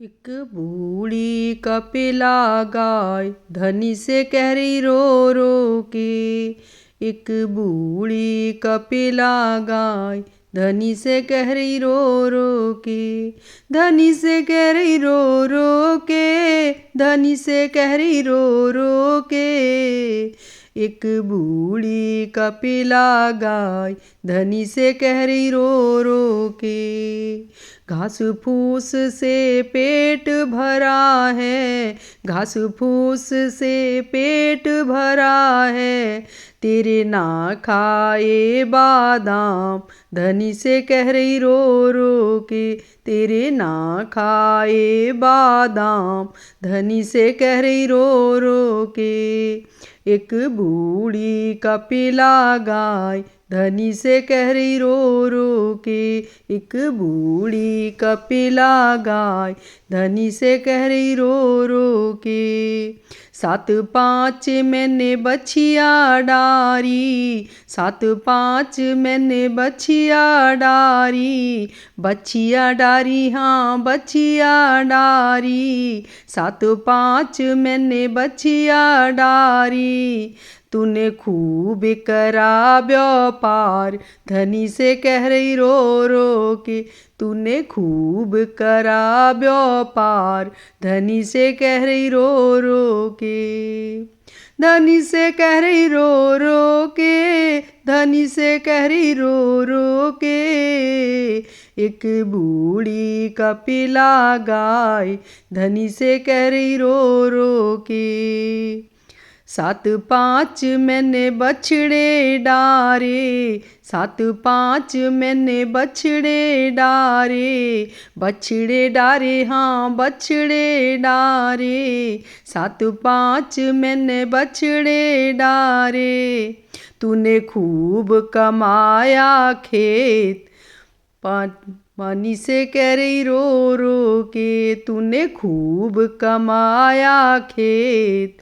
एक बूढ़ी कपिला गाय धनी से कह रही रो रो के। एक बूढ़ी कपिला गाय धनी से कह रही रो रो के। धनी से कह रही रो रो के। धनी से कह रही रो रो के। एक बूढ़ी कपिला गाय धनी से कह रही रो रो के। घास फूस से पेट भरा है। घास फूस से पेट भरा है। तेरे ना खाए बादाम धनी से कह रही रो रो के। तेरे ना खाए बादाम धनी से कह रही रो रो के। एक बूढ़ी कपिला गाय धनी से कह रही रो रो के। एक बूढ़ी कपिला गाय धनी से कह रही रो रो के। 7 5 मैंने बछिया डारी। 7 5 मैंने बछिया डारी। बछिया डारी हाँ बछिया डारी। 7 5 मैंने बछिया डारी। तूने खूब करा व्यापार धनी से कह रही रो रो के। तूने खूब करा व्यापार धनी से कह रही रो रो के। धनी से कह रही रो रो के। धनी से कह रही रो रो के। एक बूढ़ी कपिला गाय धनी से कह रही रो रो के। 7 5 मैंने बछड़े डारे। 7 5 मैंने बछड़े डारे। बछड़े डारे हाँ बछड़े डारे। 7 5 मैंने बछड़े डारे। तूने खूब कमाया खेत पानी से कह रही रो रो के। तूने खूब कमाया खेत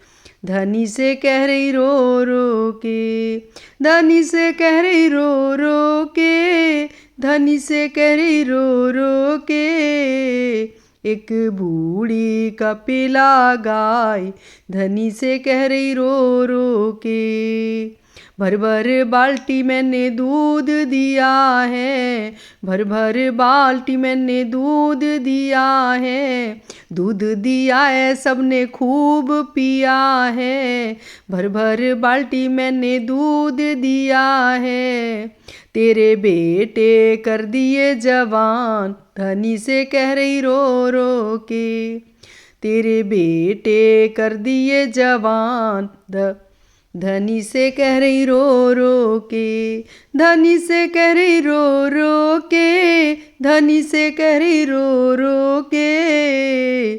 धनी से कह रही रो रो के। धनी से कह रही रो रो के। धनी से कह रही रो रो के। एक बूढ़ी कपिला गाय धनी से कह रही रो रो के। भर भर बाल्टी मैंने दूध दिया है। भर भर बाल्टी मैंने दूध दिया है। दूध दिया है सबने खूब पिया है। भर भर बाल्टी मैंने दूध दिया है। तेरे बेटे कर दिए जवान धनी से कह रही रो रो के। तेरे बेटे कर दिए जवान धनी से कह रही रो रो के। धनी से कह रही रो रो के। धनी से कह रही रो रो के।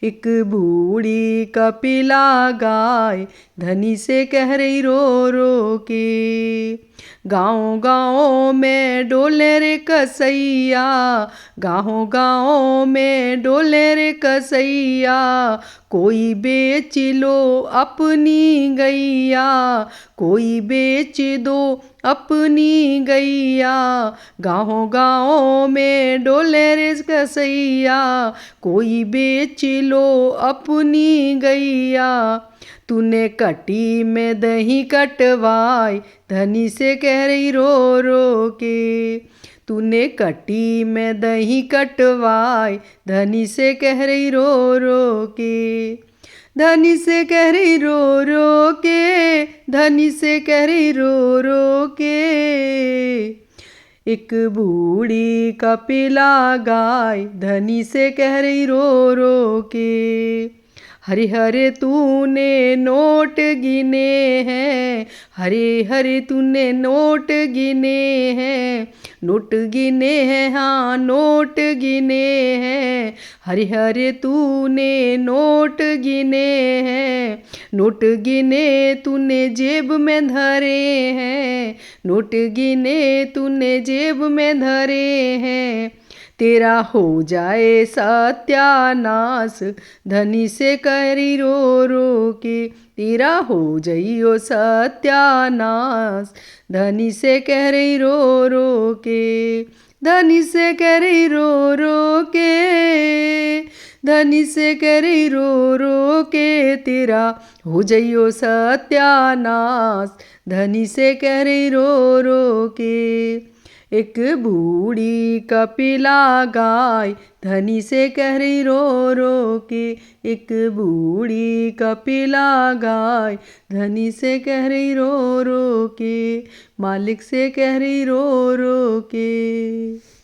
एक बूढ़ी कपिला गाय धनी से कह रही रो रो के। गाँव गाँव में डोले रे कसैया। गाँव गाँव में डोले रे कसैया। कोई बेच लो अपनी गैया। कोई बेच दो अपनी गैया। गाँव गाँव में डोले रे कसैया। कोई बेच लो अपनी गैया। तूने कटी में दही कटवाई धनी से कह रही रो रो के। तूने कटी में दही कटवाई धनी से कह रही रो रो के। धनी से कह रही रो रो के। धनी से कह रही रो रो के। एक बूढ़ी कपिला गाय धनी से कह रही रो रो के। हरे हरे तूने नोट गिने हैं। हरे हरे तूने नोट गिने हैं। नोट गिने हैं हाँ नोट गिने हैं। हरे हरे तूने नोट गिने हैं। नोट गिने तूने जेब में धरे हैं। नोट गिने तूने जेब में धरे हैं। तेरा हो जाए सत्यानाश धनी से करी रो रो के। तेरा हो जाइयो सत्यानाश धनी से कह रही रो रो के। धनी से कह रही रो रो के। धनी से कह रही रो रो के तेरा हो जइयो सत्यानाश। धनी से कह रही रो रो के। एक बूढ़ी कपिला गाय धनी से कह रही रो रो के। एक बूढ़ी कपिला गाय धनी से कह रही रो रो के। मालिक से कह रही रो रो के।